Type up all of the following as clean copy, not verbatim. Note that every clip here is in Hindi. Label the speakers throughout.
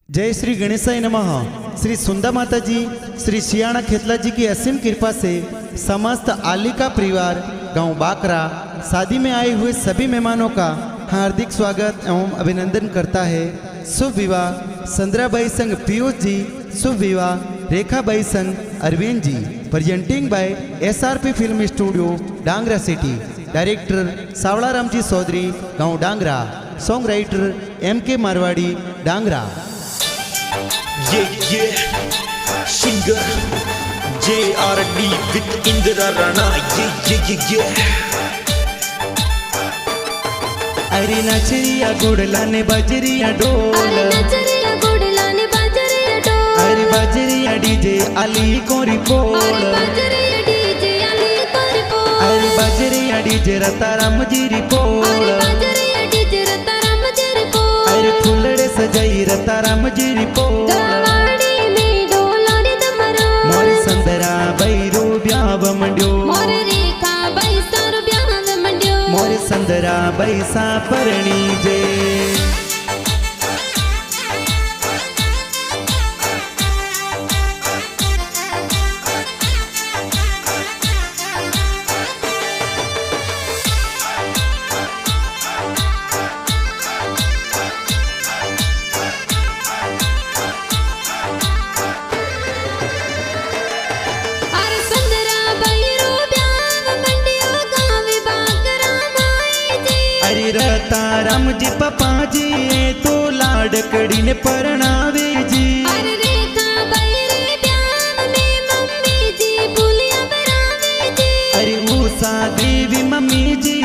Speaker 1: जय श्री गणेशाय नमः। श्री सुंदा माता जी, श्री सियाणा खेतला जी की असीम कृपा से समस्त आलिका परिवार गांव बाकरा शादी में आए हुए सभी मेहमानों का हार्दिक स्वागत एवं अभिनंदन करता है। शुभ विवाह संद्राबाई संग पीयूष जी, शुभ विवाह रेखाबाई संग Arvind ji. Presenting by SRP film studio Dangra city. Director Savda Ramji Chaudhary गांव Dangra. Song writer MK Marwari Dangra.
Speaker 2: Singer JRD with Indra Rana.
Speaker 1: अरे नचरिया गुड़ला ने बजरिया डोल, अरे बजरिया डीजे अली कोरी पोल, अरे बजरिया डीजे रताराम जीरी पोल, अरे फुलड़े सजाई रताराम जीरी पोल। मोरी संदरा बैरो ब्याव मंड्यो, मोरे संदरा बैसा परणी जे। रताराम जी पपा जी तो लाडकड़ी ने परणावे जी।
Speaker 3: अरे रेखा बैरे ब्याह में मम्मी जी पुलिया बरावे जी।
Speaker 1: अरे उषा देवी मम्मी जी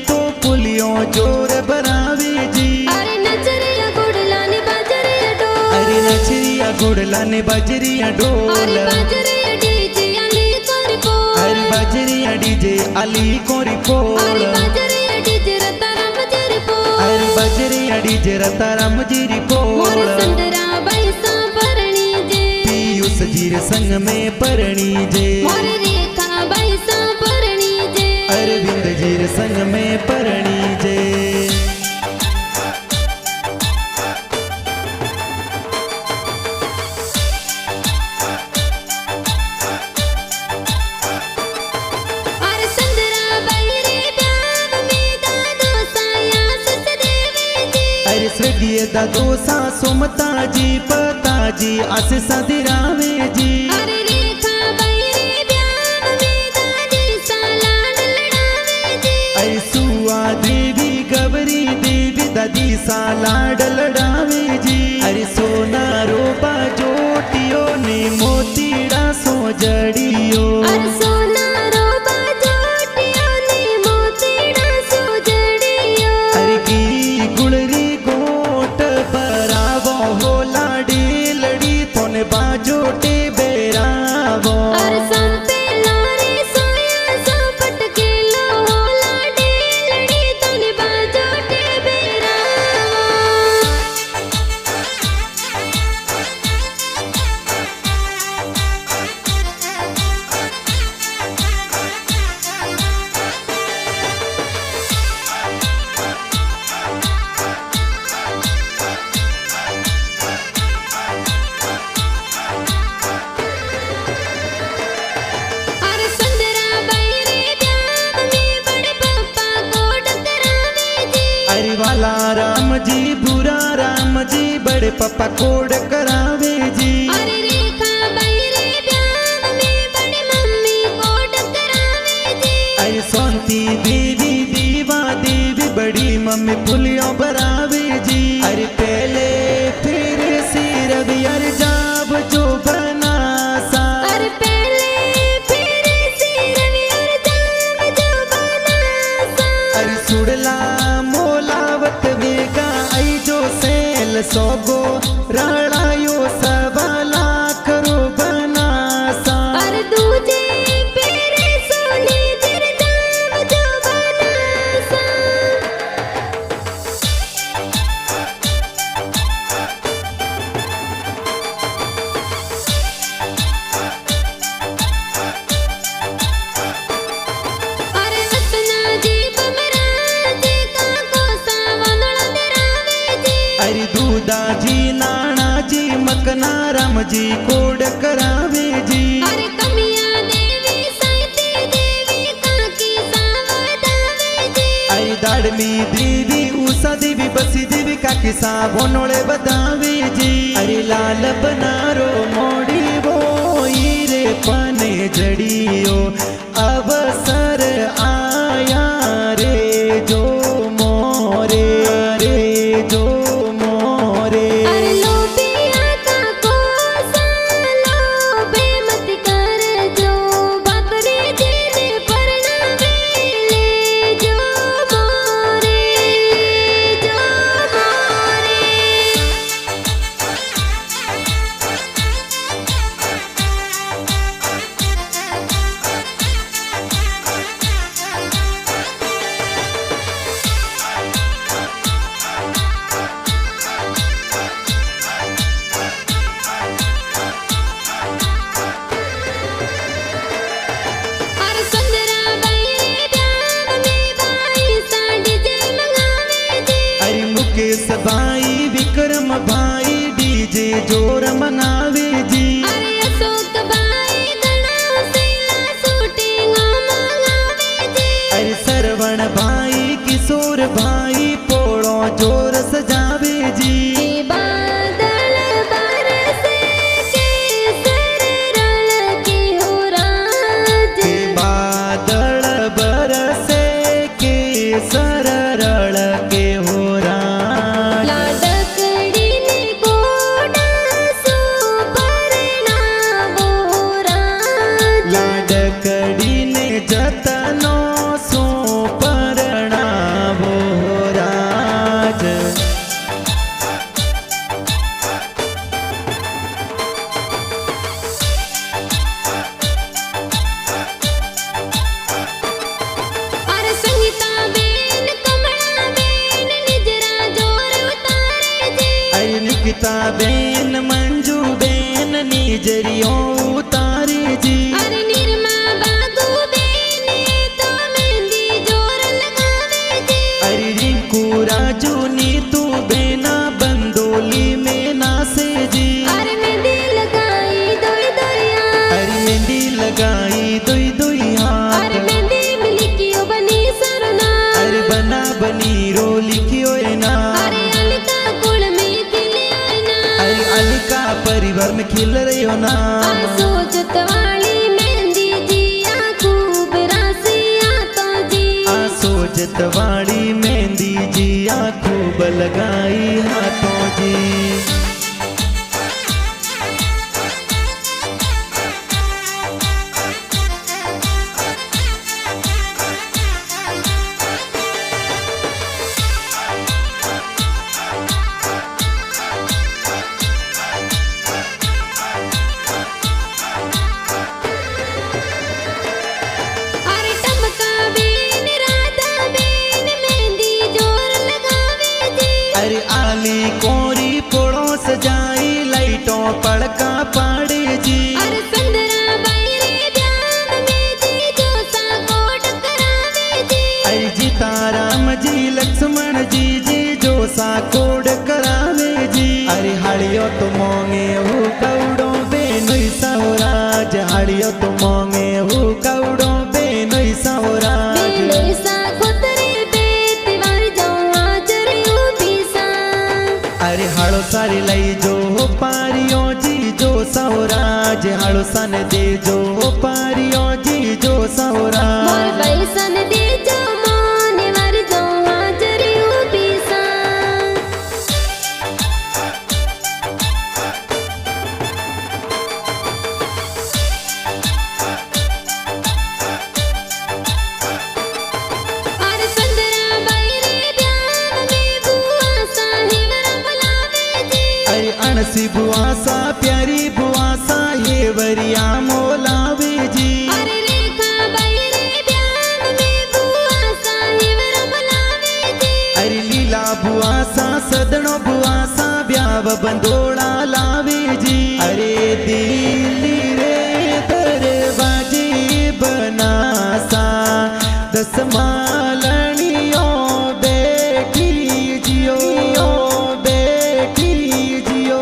Speaker 1: तो पुलियों जोर बरावे जी।
Speaker 3: अरे नचरिया गुड़ला ने बजरिया डोल,
Speaker 1: अरे नचरिया गुड़ला ने बजरिया डोल,
Speaker 3: अरे बजरिया डीजे अली कोरी पोल,
Speaker 1: अरे बजरिया डीजे अली कोरी पोल,
Speaker 3: अरे बजरिया डीजे रताराम जीरी पोल,
Speaker 1: अरे बजरिया डीजे रताराम जीरी पोल।
Speaker 3: मोर संदरा बैसा परणी जे,
Speaker 1: पीयूष जीर संग में परणी जे,
Speaker 3: मोर रेखा बैसा परणी जे,
Speaker 1: अरविंद जीर संग में परणी जे।
Speaker 3: अरे संदरा बैरे ब्याह में दादो साया सस देवी जी।
Speaker 1: अरे स्वर्गीय दादो सा सोमता जी पता जी आशीषा दिरावे जी।
Speaker 3: अरे रेखा बैरे ब्याह में दादी सा लाड लड़ावे जी।
Speaker 1: अरे सुआ देवी गवरी देवी दादी सा लाड लड़ावे जी। अरे सोना रोबा जोटियो ने मोतीड़ा सो जड़ियो,
Speaker 3: अरे सोना रोबा जोटियो ने मोतीड़ा सो जड़ियो।
Speaker 1: अरे की गुड़री गोट बरावो हो लाडी लड़ी तोने बाजोटे बेरावो।
Speaker 3: अरे संते लारी सोया सो पटके लो हो लाडी लड़ी तने बाजोटे बेरावो। अरे संदरा बैरे ब्याह में बड़े पप्पा को डकरावे जी।
Speaker 1: अरे वाला राम जी बुरा राम जी बड़े पप्पा कोड करावे जी।
Speaker 3: अरे रेखा बैरे ब्याह में बड़ी मम्मी को डकरावे जी।
Speaker 1: अरे सोनती देवी दीवा देवी बड़ी मम्मी पुलियों बरावे जी। अरे पहले फिर सिर अरे जाब जो बनासा,
Speaker 3: अरे पहले फिर सिरवी और जाम जो बनासा।
Speaker 1: अरे सुड़ला मोलावत वेगा आई जो सेल सोगो राड़ायो सबा लाख रो बनासा।
Speaker 3: अरे दूजे फिर सोने जिर जाम जो बनासा। अरे वतना जी बमरा जी का को सावंगला दरावे जी।
Speaker 1: अरे दूधा जी नाना जी मकना राम जी कोड करावे जी।
Speaker 3: अरे कमिया देवी साइती देवी काकी सावधावे जी।
Speaker 1: अरे दाड़मी देवी उषा देवी बसी देवी काकी सा बोनोळे बतावे जी। अरे लाल बनारो मोड़ी वो रे पने जड़ियो अवसर आया रे जो मोरे रे जो मोरे।
Speaker 3: अरे लोभिया का कोसलो बेमत कर जो बकरी जिने परनावे ले जो मोरे जो मोरे। अरे सुंदरा बाई ध्यान में बाई सांडी जे मंगावे जी।
Speaker 1: अरे मुकेश भाई विक्रम भाई डीजे जोर मनावे जी।
Speaker 3: अरे अशोक बाई गणा सेला शूटिंग मंगावे जी।
Speaker 1: अरे सरवण भाई किशोर भाई पोड़ो जोर सजावे जी।
Speaker 3: बादल बरसे केसर रल के हो राज।
Speaker 1: के बादल बरसे के सररल के हो राज।
Speaker 3: लाडकड़ी ने गोड़ा सो परनावो राज।
Speaker 1: लाडकड़ी ने जतनो सो परणावो राज।
Speaker 3: अरे संगीता बेन कमला बेन निजरा जोर उतारे जी।
Speaker 1: अरे निकिता बेन मंजू बेन निजरियो उतारे जी।
Speaker 3: अरे निरमा बागू बेन तो मेहंदी जोर लगावे जी।
Speaker 1: अरे रिंकू राजू नीतू बेना बंदोली में नासे जी।
Speaker 3: अरे मेहंदी लगाई दोई दोइया।
Speaker 1: अरे मेहंदी लगाई दुई दुई हाथ।
Speaker 3: अरे मेहंदी मिली क्यों बनी सरना।
Speaker 1: अरे बना बनी रो लिखियो ना।
Speaker 3: अरे अलका कुल में खिले ना।
Speaker 1: अरे अलका परिवार में खिल रही हो ना।
Speaker 3: अरे सोचत वाली मेहंदी जी खूब रासिया तो जी।
Speaker 1: आ सोचत वाली मेहंदी जी आ खूब लगाई हाथों जी।
Speaker 3: अरे टमका बेन राधा बेन मेहंदी जोर लगावे जी।
Speaker 1: अरे आली कोरी पोड़ो सजाई लाइटों पड़का पाड़े जी।
Speaker 3: अरे सुंदरा बाई रे ध्यान में जी जो सा कोट करावे जी।
Speaker 1: अरे जीताराम जी लक्ष्मण जी जी जो सा कोड करावे जी। अरे हाड़ियो तो मोंगे हु कौड़ो बेनुई सौराज। हाड़ियो तो मोंगे हु कौड़ो बेनुई सौराज।
Speaker 3: बेलोई सा खुतरे बेत वार जाऊं हाजर यूपी सा।
Speaker 1: अरे हाड़ो सारी लई जो पारियो जी जो सौराज। हाड़ो सन दे जो पारियो जी जो
Speaker 3: मोर
Speaker 1: सौराज।
Speaker 3: बैसन दे जो मोने वार जाऊं हाजर यूपी सा। अरे सुंदरा बाई रे ध्यान में बुआ साहिब बुलावे जी।
Speaker 1: अरे अणसी बुआ सा प्यारी बुआ सा ये वरिया मोलावे जी।
Speaker 3: अरे रेखा बाई रे ध्यान में बुआ साहिब बुलावे जी।
Speaker 1: अरे लीला बुआ सा सदनो बुआ सा ब्याव बंदोड़ा लावे जी। अरे दिल्ली रे दरवाजे बना सा दस मालनियों बेटी जियो बेटी जियो।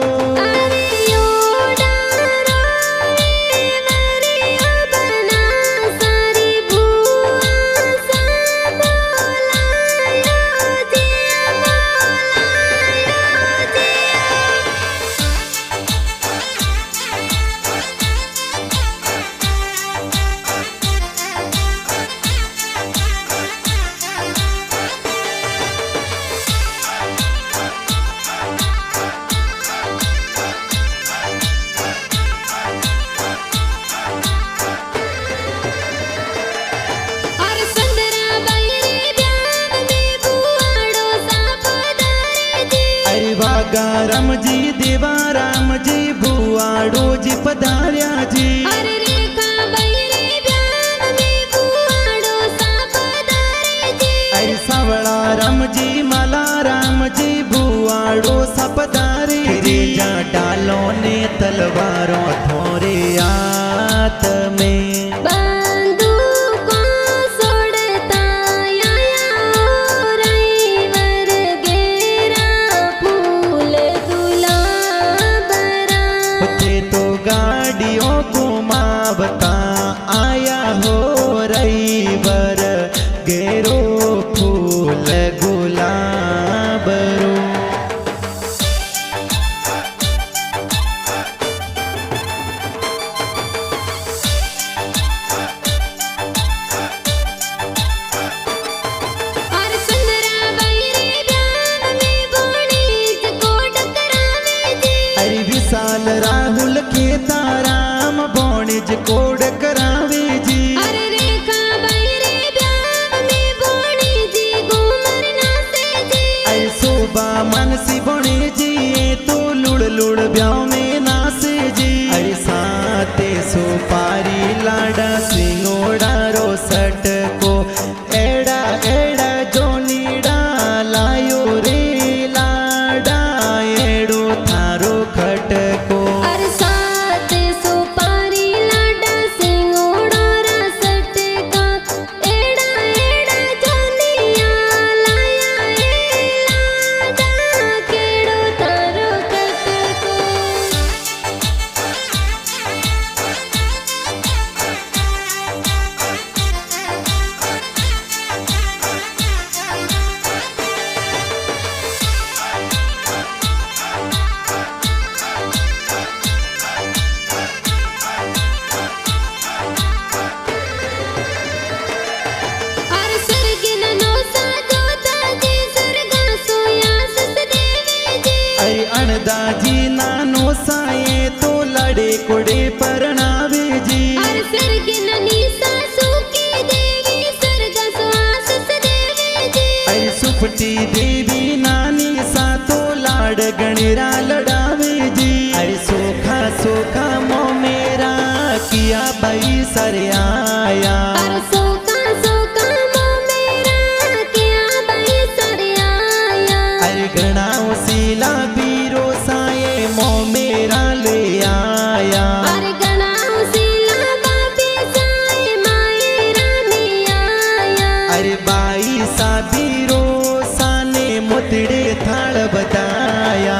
Speaker 1: बागा रामजी देवा रामजी भुवाडोजी पधार्याजी
Speaker 3: अरे रेखा बैरे ब्याम में बुआडो सा पधारेजी
Speaker 1: अरे सावळा रामजी मला रामजी भुवाडो सा पधारेजी जा डालो ने तलवारों थोरे हाथ में
Speaker 3: बंदूकों सोड़ता आया रईवर गेरा फूल गुलाबरा
Speaker 1: ते तो गाड़ियों घुमावता आया हो रईवर गेरो फूल गुलाबरो
Speaker 3: और सुंदरा बैरे ब्याम में बोणीज कोट करावेजी
Speaker 1: अरे विशाल राहुल खेता राम बोणिज कोड करावे जी
Speaker 3: अरे रेखा बैरे ब्याम में बोणीजी घूमर नासेजी
Speaker 1: अरे शोभा मनसी बोणे जी ये तो लुड़ लुड़ ब्याव में नासे जी अरे साते सुपारी लाडा सिंगोड़ा रो सट को एड़ा एड़ा जोनीड़ा लायो रे लाडा एड़ो थारो खटको
Speaker 3: और साथ सुपारी लाडा सिंगोड़ा रसट का एड़ा एड़ा जोनिया लाया ए लाडा केड़ो थारो कटको और सरगिन नो साजोता जी सरगा सोया सस देवे जी
Speaker 1: अरे अणदाजी नानो साये तो लड़े कुड़े परनावे जी
Speaker 3: और सरगिन नी सासू की देवी सरगा सोया सस देवे जी
Speaker 1: अरे सुपटी देवी नानी सा तो लाड गणेरा लड़ावे जी अरे सोखा सोखा मो मेरा किया भाई सर आया
Speaker 3: और सोका सोका मो मेरा क्या बई सर आया
Speaker 1: अरे गणाओ सीला बीरो साये मो मेरा ले आया
Speaker 3: और गणाओ सिला बाबी साए माए रानी आया
Speaker 1: अरे बाई सा बीरो साने मोतड़े थाल बताया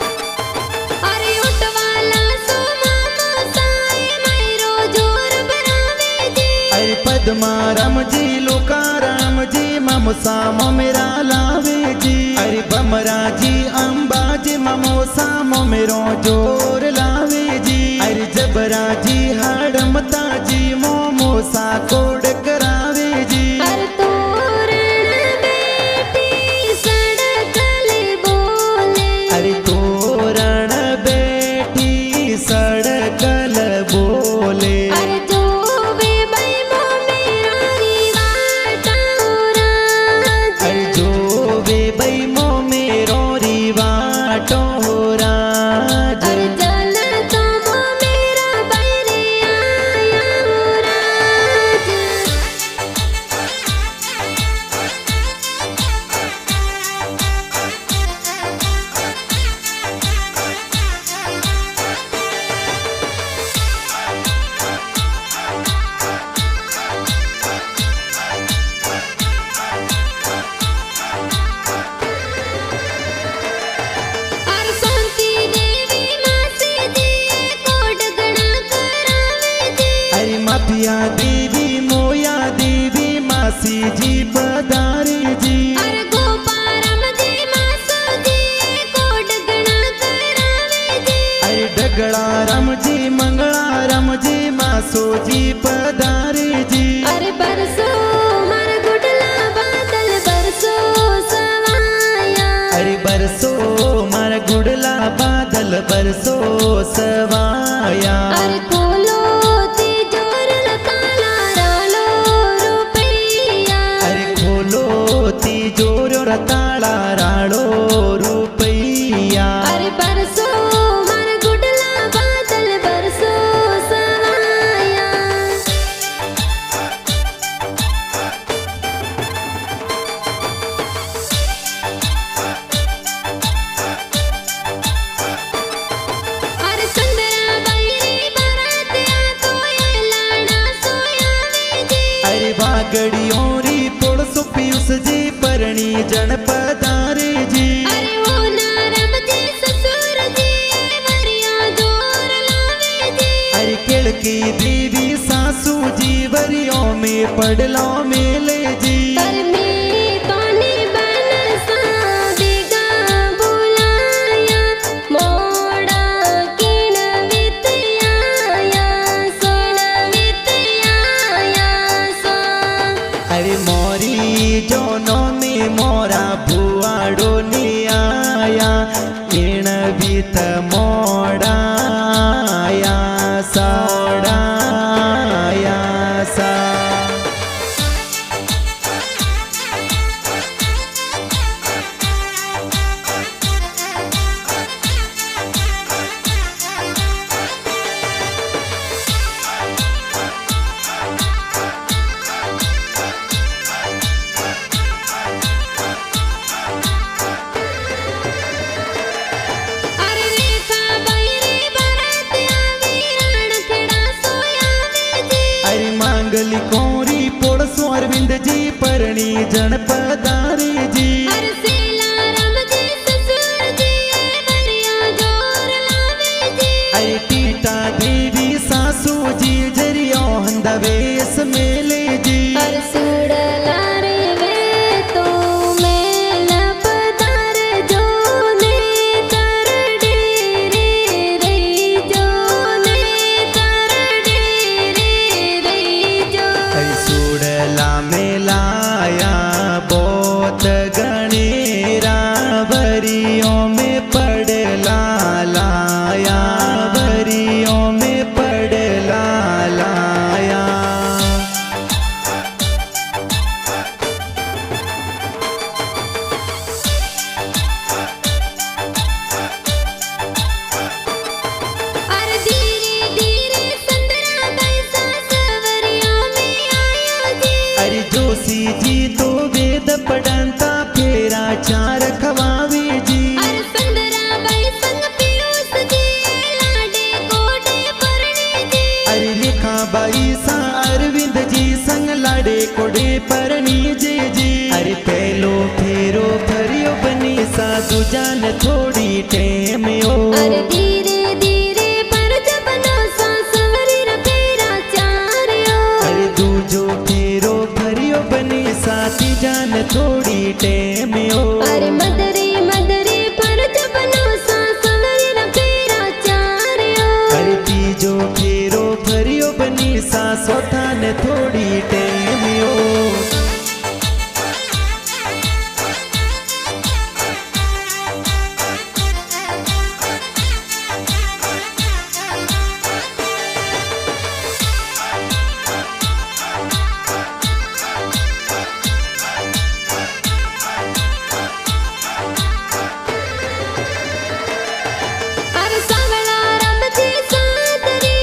Speaker 3: अरे उठवाला सो मामो साए मैरो जोर बनावे जी
Speaker 1: अरे पद्मा राम जी लोका राम जी ममसा मेरा लावे जी अरे बमरा जी अम्बा जी ममोसा मेरो जोर लावे जी अरे जबरा जी हाड़मता जी मोमोसा कोड करावे जी
Speaker 3: अरे तोरण बेटी सड़कले बोले
Speaker 1: अरे तोरण बेटी सड़कल बोले
Speaker 3: अरे जो वे बई मो मेरा रिवाटा राज
Speaker 1: अरे जो वे बई मो मेरो रिवाटो राज
Speaker 3: अरे जल तो मो मेरा बैरे आया राज और सोंती देवी मासी जी कोड गणा करावे जी
Speaker 1: अरे मापिया देवी मोया देवी मासी जी पधारे जी
Speaker 3: और गोपारम जी मासो जी कोड गणा करावे जी
Speaker 1: अरे डगड़ा राम जी मंगला राम जी मासो जी पधारे जी
Speaker 3: अरे बरसो मर गुडला बादल बरसो सवाया
Speaker 1: अरे बरसो मार गुड़ला बादल बरसो सवाया
Speaker 3: अरे खोलो
Speaker 1: मोरा ताला राड़ो रुपैया।
Speaker 3: अरे बरसो मार गुडला बादल बरसो सवाया। अरे सुंदरा बैरी बरातिया तो ये लाना सोयावे जी।
Speaker 1: अरे वागड़ियों री पोड़सो पीयूष जी परणी जन पधारे जी।
Speaker 3: अरे वो नारम जी ससुर जी वरिया जोर लावे जी।
Speaker 1: अरे केड़की देवी सासू जी वरियों में पड़लो मेले जी।
Speaker 3: पर में तोनी बन सादिगा बुलाया मोड़ा किन वितयाया सोना वितयाया सो।
Speaker 1: अरे मोरी जोनो में मोरा भुआड़ो ने आया इण बीत मोड़ाया सोड़ाया सा।
Speaker 3: अरे रेखा बैरी बरातिया वीराण खेड़ा सोयावे जी।
Speaker 1: अरे मांगली कोरी पोड़सो अरविंद जी परणी जन पधारे जी।
Speaker 3: अरे सेला राम जी ससुर जी वरिया जोर लावे जी।
Speaker 1: अरे टीटा देवी सासू जी जरियो हंदवेस मेले जी।
Speaker 3: अरे सुड़ला रे वे तो मेला पधार जो ने कर डेरे रे जो ने कर डेरे रे जो।
Speaker 1: अरे सुड़ला मेलाया बहुत गणेरा बरियों में पड़ला लाया बरियों में पड़ला लाया।
Speaker 3: अरे धीरे धीरे संतरा बैसा सवरियों में आया जी।
Speaker 1: अरे जोशी जी तो वेद पढ़ंता फेरा चार खवावे जी।
Speaker 3: अरे संतरा बैसंग पीयूष जी लाडे कोडे परणी जी।
Speaker 1: अरे रेखा बाई सा अरविंद जी संग लाडे कोडे परणी जे जी। अरे पहलो फेरो फरियो बनी सा दुजान थोड़ी टेम ओ।
Speaker 3: अरे धीरे धीरे पर जब सा सवरी र फेरा चारियो।
Speaker 1: अरे दूजो फेरो फरियो बनी सा तीजान थोड़ी टेम ओ।
Speaker 3: अरे मदरी मदरी पर जब सा सवरी र फेरा चारियो।
Speaker 1: अरे तीजो फेरो फरियो बनी सा सोथान थोड़ी टेम ओ।
Speaker 3: अरे सावला राम जी सादरी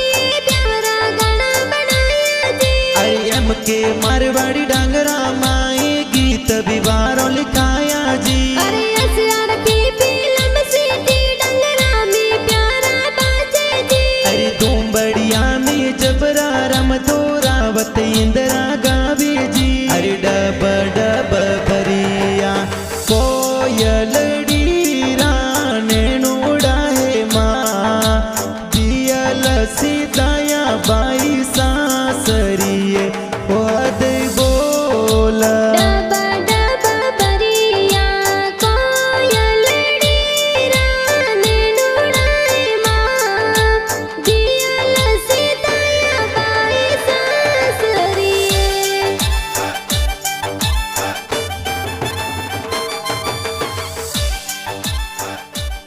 Speaker 3: प्यारा गाना बनाया जी।
Speaker 1: अरे एम के मारवाड़ी डांगरा माए गीत विवारों लिखाया जी।
Speaker 3: अरे असरार की फिल्म सीटी डंगरा में प्यारा बाजे जी।
Speaker 1: अरे दोंबड़िया में जबरा रम धोरावत इंद्र